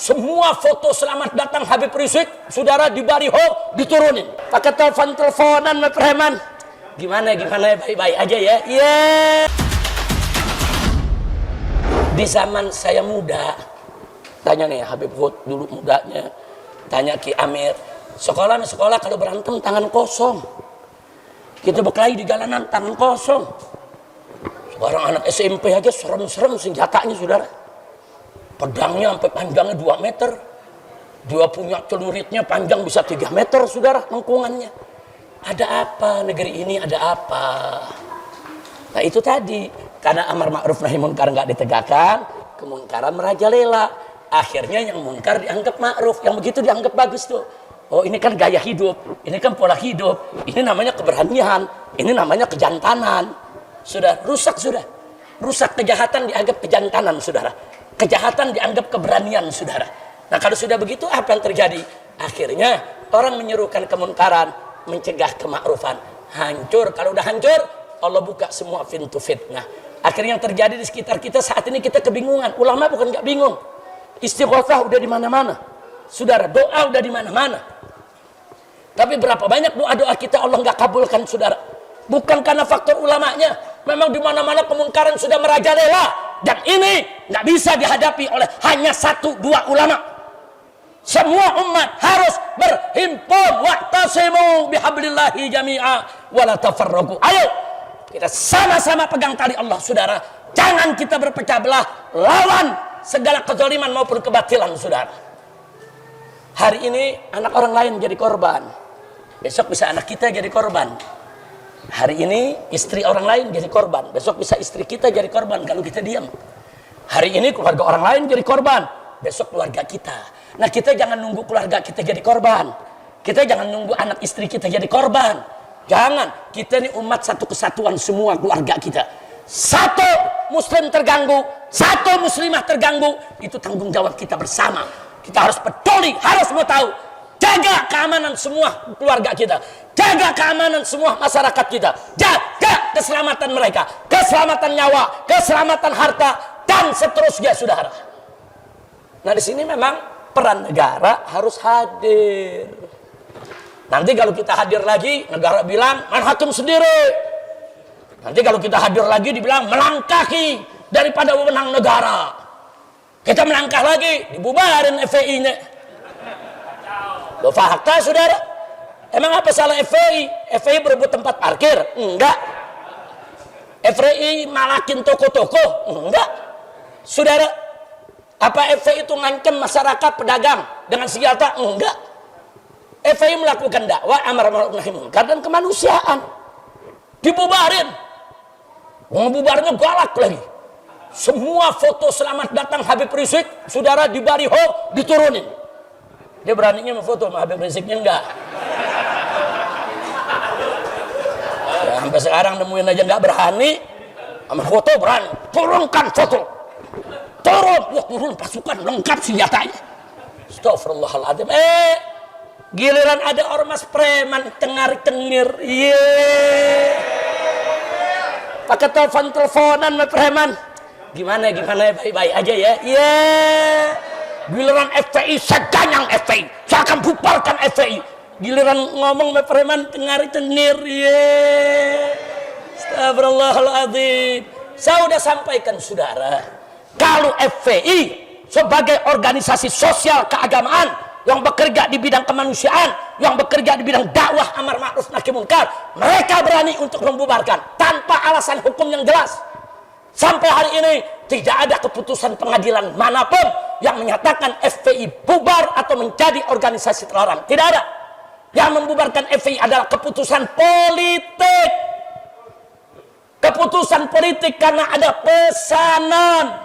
Semua foto selamat datang Habib Rizik, saudara, di baliho diturunin. Pakai teleponan sama preman. Gimana baik-baik aja ya. Iya. Di zaman saya muda, tanya nih Habib Hud dulu mudanya, tanya Ki Amir, sekolah kalau berantem tangan kosong. Kita berkelahi di jalanan tangan kosong. Sekarang anak SMP aja serem-serem senjatanya, saudara. Pedangnya sampai panjangnya 2 meter. Dia punya celuritnya panjang bisa 3 meter, saudara, lengkungannya. Ada apa negeri ini, ada apa? Nah itu tadi, karena amar ma'ruf nahi munkar nggak ditegakkan, kemungkaran merajalela. Akhirnya yang munkar dianggap ma'ruf, yang begitu dianggap bagus tuh. Oh ini kan gaya hidup, ini kan pola hidup, ini namanya keberanian, ini namanya kejantanan. Sudah rusak, rusak. Kejahatan dianggap kejantanan, saudara. Kejahatan dianggap keberanian, saudara. Nah kalau sudah begitu apa yang terjadi? Akhirnya orang menyerukan kemunkaran, mencegah kemakrufan. Hancur. Kalau udah hancur, Allah buka semua pintu fitnah. Akhirnya yang terjadi di sekitar kita saat ini, kita kebingungan. Ulama bukan nggak bingung. Istighatsah udah di mana-mana, saudara. Doa udah di mana-mana. Tapi berapa banyak doa-doa kita Allah nggak kabulkan, saudara. Bukan karena faktor ulamanya. Memang di mana-mana kemungkaran sudah merajalela. Dan ini nggak bisa dihadapi oleh hanya 1-2 ulama. Semua umat harus berhimpun. Wa'tasimu bihablillahi jami'a wa la tafarraqu. Ayo kita sama-sama pegang tali Allah, saudara. Jangan kita berpecah belah lawan segala kezaliman maupun kebatilan, saudara. Hari ini anak orang lain jadi korban. Besok bisa anak kita jadi korban. Hari ini istri orang lain jadi korban. Besok bisa istri kita jadi korban kalau kita diam. Hari ini keluarga orang lain jadi korban. Besok keluarga kita. Nah kita jangan nunggu keluarga kita jadi korban. Kita jangan nunggu anak istri kita jadi korban. Jangan. Kita ini umat satu kesatuan semua keluarga kita. Satu muslim terganggu, satu muslimah terganggu. Itu tanggung jawab kita bersama. Kita harus peduli, harus mau tahu. Jaga keamanan semua keluarga kita. Jaga keamanan semua masyarakat kita. Jaga keselamatan mereka. Keselamatan nyawa, keselamatan harta, dan seterusnya, saudara. Nah di sini memang peran negara harus hadir. Nanti kalau kita hadir lagi, negara bilang main hakim sendiri. Nanti kalau kita hadir lagi dibilang melangkahi daripada wewenang negara. Kita melangkah lagi, dibubarin FPI-nya. Loh fakta, saudara. Emang apa salah FPI? FPI berebut tempat parkir? Enggak. FPI malakin toko-toko? Enggak. Saudara, apa FPI itu ngancam masyarakat pedagang dengan senjata? Enggak. FPI melakukan dakwah amar ma'ruf nahi munkar dan kemanusiaan. Dibubarin. Bubarnya galak lagi. Semua foto selamat datang Habib Rizik, saudara, di baliho diturunin. Dia beraninya memfoto sama Habib Riziknya enggak. Ya, sampai sekarang nemuin aja enggak berani. Sama foto berani. Turunkan foto. Turun. Wah, turun pasukan lengkap senjatanya. Astagfirullahaladzim. Giliran ada ormas preman cengar-cengir. Pakai teleponan sama preman. Gimana baik-baik aja ya. Giliran FPI, saya ganyang FPI, saya akan bubarkan FPI. Giliran ngomong sama preman cengar-cengir. Astagfirullahaladzim. Saya sudah sampaikan, saudara, kalau FPI sebagai organisasi sosial keagamaan yang bekerja di bidang kemanusiaan, yang bekerja di bidang dakwah amar ma'ruf nahi munkar, mereka berani untuk membubarkan tanpa alasan hukum yang jelas. Sampai hari ini tidak ada keputusan pengadilan manapun yang menyatakan FPI bubar atau menjadi organisasi terlarang. Tidak ada. Yang membubarkan FPI adalah keputusan politik. Keputusan politik karena ada pesanan.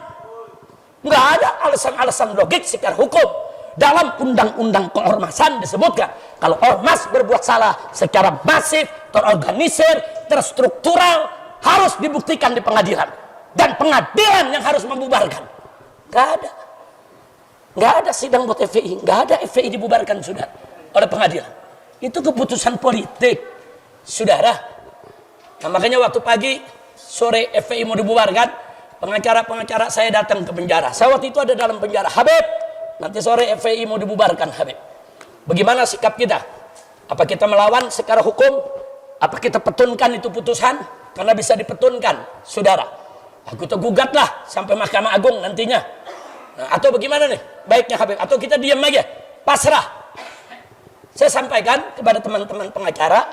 Nggak ada alasan-alasan logik secara hukum. Dalam undang-undang keormasan disebutkan kalau ormas berbuat salah secara masif, terorganisir, terstruktural, harus dibuktikan di pengadilan. Dan pengadilan yang harus membubarkan. Nggak ada. Nggak ada sidang buat FPI. Nggak ada FPI dibubarkan, sudah, oleh pengadilan. Itu keputusan politik, saudara. Nah, makanya waktu pagi, sore FPI mau dibubarkan, pengacara-pengacara saya datang ke penjara. Saya waktu itu ada dalam penjara. Habib, nanti sore FPI mau dibubarkan Habib. Bagaimana sikap kita? Apa kita melawan secara hukum? Apa kita petunkan itu putusan? Karena bisa dipetunkan, saudara. Aku gugatlah sampai Mahkamah Agung nantinya. Nah, atau bagaimana nih baiknya Habib? Atau kita diam aja, pasrah? Saya sampaikan kepada teman-teman pengacara,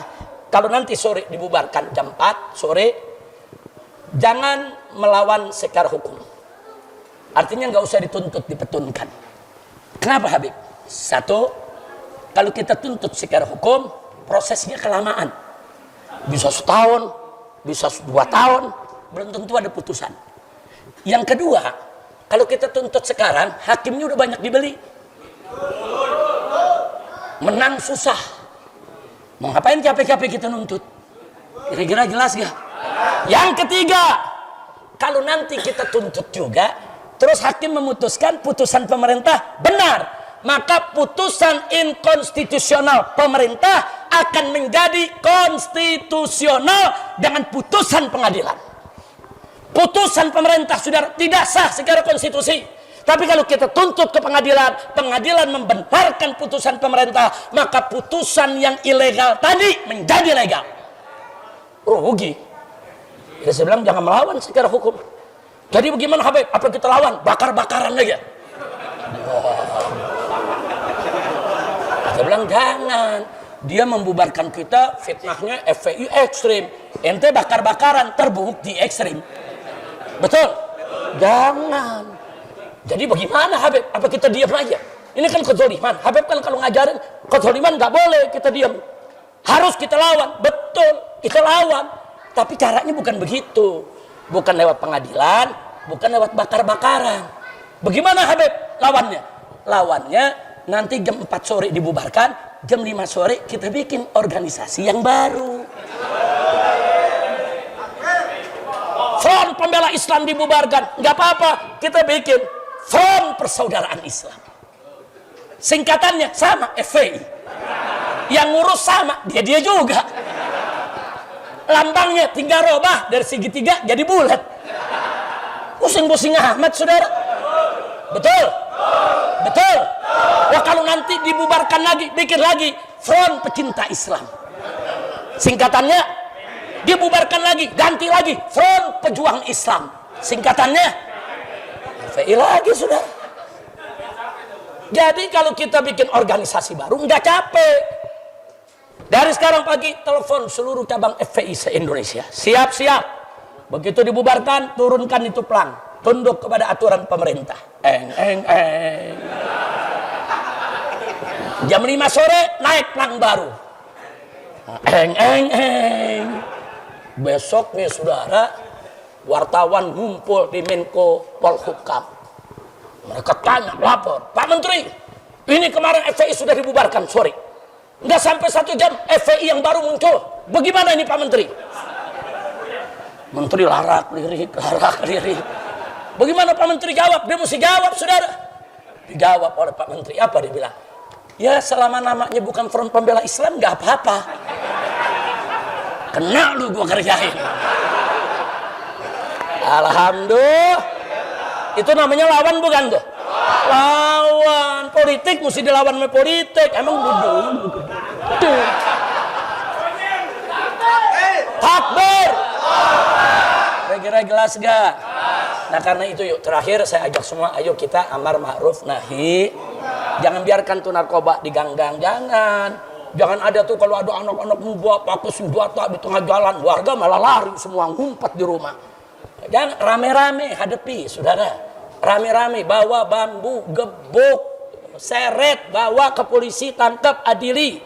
kalau nanti sore dibubarkan jam 4 sore, jangan melawan secara hukum. Artinya nggak usah dituntut, dipetunkan. Kenapa Habib? Satu, kalau kita tuntut secara hukum, prosesnya kelamaan. Bisa setahun, bisa 2 tahun, belum tentu ada putusan. Yang kedua, kalau kita tuntut sekarang, hakimnya udah banyak dibeli. Menang susah. Mau ngapain capek-capek kita nuntut? Kira-kira jelas gak? Yang ketiga, kalau nanti kita tuntut juga, terus hakim memutuskan putusan pemerintah benar, maka putusan inkonstitusional pemerintah akan menjadi konstitusional dengan putusan pengadilan. Putusan pemerintah sudah tidak sah secara konstitusi. Tapi kalau kita tuntut ke pengadilan, pengadilan membenarkan putusan pemerintah, maka putusan yang ilegal tadi menjadi legal. Rugi. Ya, saya bilang jangan melawan secara hukum. Jadi bagaimana Habib? Apa kita lawan? Bakar-bakaran aja. Saya bilang jangan. Dia membubarkan kita, fitnahnya FPI ekstrim. Ente bakar-bakaran, terbukti ekstrim. Betul? Jangan. Jadi bagaimana Habib? Apa kita diam aja? Ini kan kezaliman. Habib kan kalau ngajarin kezaliman nggak boleh kita diam. Harus kita lawan. Betul, kita lawan. Tapi caranya bukan begitu. Bukan lewat pengadilan, bukan lewat bakar-bakaran. Bagaimana Habib lawannya? Lawannya nanti jam 4 sore dibubarkan, jam 5 sore kita bikin organisasi yang baru. Front Pembela Islam dibubarkan, nggak apa-apa, kita bikin Front Persaudaraan Islam. Singkatannya sama, FPI. Yang ngurus sama, dia juga. Lambangnya tinggal robah dari segitiga jadi bulat. Pusing-pusing amat saudara. Betul? Betul? Wah, kalau nanti dibubarkan lagi, bikin lagi Front Pecinta Islam. Singkatannya dibubarkan lagi, ganti lagi Front Pejuang Islam. Singkatannya FPI lagi sudah. Jadi kalau kita bikin organisasi baru nggak capek. Dari sekarang pagi telepon seluruh cabang FPI se-Indonesia. Siap-siap. Begitu dibubarkan, turunkan itu plang. Tunduk kepada aturan pemerintah. Jam 5 sore naik plang baru. Besoknya saudara, wartawan ngumpul di Menko Polhukam. Mereka tanya, lapor, Pak Menteri, ini kemarin FPI sudah dibubarkan, sorry. Nggak sampai 1 jam, FPI yang baru muncul. Bagaimana ini Pak Menteri? Menteri larak-lirik. Bagaimana Pak Menteri jawab? Dia mesti jawab, saudara. Dijawab oleh Pak Menteri, apa dia bilang? Ya selama namanya bukan Front Pembela Islam, nggak apa-apa. Kena lu gua kerjain. Alhamdulillah. Itu namanya lawan bukan tuh? Lawan. Politik mesti dilawan sama politik. Emang bodoh. Tuh. Takbir. Kira-kira jelas gak? Nah karena itu yuk terakhir saya ajak semua, ayo kita amar ma'ruf nahi. Jangan biarkan tuh narkoba di gang-gang, jangan ada tuh kalau ada anak-anak muda pakai senjata di tengah jalan, warga malah lari semua ngumpet di rumah. Jangan rame-rame hadapi, saudara. Rame-rame bawa bambu, gebuk, seret, bawa ke polisi, tangkap, adili.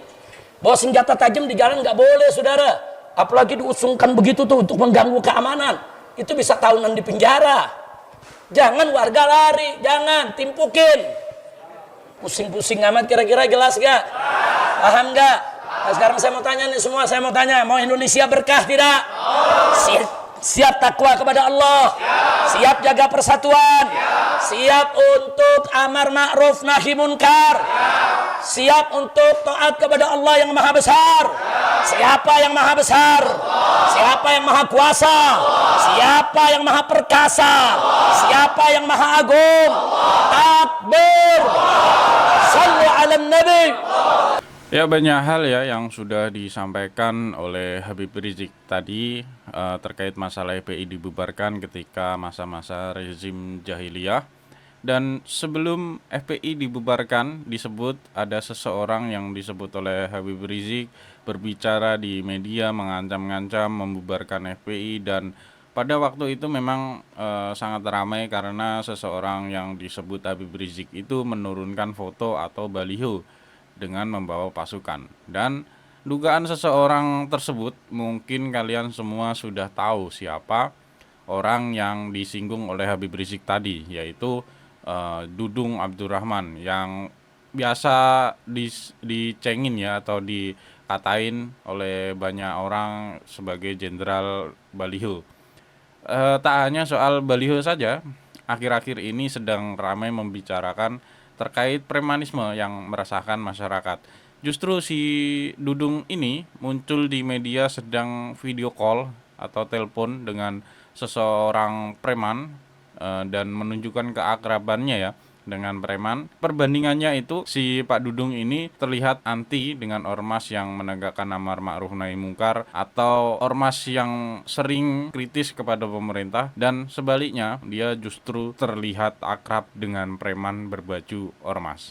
Bawa senjata tajam di jalan nggak boleh, saudara. Apalagi diusungkan begitu tuh untuk mengganggu keamanan. Itu bisa tahunan di penjara. Jangan warga lari, jangan timpukin. Pusing-pusing amat, kira-kira jelas gak? Paham gak? Nah, sekarang saya mau tanya nih semua, saya mau tanya, mau Indonesia berkah tidak? Siap takwa kepada Allah? Siap jaga persatuan? Siap untuk amar ma'ruf nahi munkar? Siap untuk taat kepada Allah yang maha besar? Siapa yang maha besar? Siapa yang maha kuasa? Siapa yang maha perkasa? Siapa yang maha agung? Takbir. Sallu ala nabi. Ya, banyak hal ya yang sudah disampaikan oleh Habib Rizik tadi terkait masalah FPI dibubarkan ketika masa-masa rezim jahiliyah. Dan sebelum FPI dibubarkan, disebut ada seseorang yang disebut oleh Habib Rizik berbicara di media mengancam-ngancam membubarkan FPI, dan pada waktu itu memang sangat ramai karena seseorang yang disebut Habib Rizik itu menurunkan foto atau baliho dengan membawa pasukan. Dan dugaan seseorang tersebut mungkin kalian semua sudah tahu siapa orang yang disinggung oleh Habib Rizik tadi, yaitu Dudung Abdurrahman, yang biasa dicengin ya atau dikatain oleh banyak orang sebagai jenderal baliho. Tak hanya soal baliho saja, akhir-akhir ini sedang ramai membicarakan terkait premanisme yang meresahkan masyarakat. Justru si Dudung ini muncul di media sedang video call atau telepon dengan seseorang preman dan menunjukkan keakrabannya ya dengan preman. Perbandingannya itu si Pak Dudung ini terlihat anti dengan ormas yang menegakkan amar ma'ruf nahi mungkar atau ormas yang sering kritis kepada pemerintah, dan sebaliknya dia justru terlihat akrab dengan preman berbaju ormas.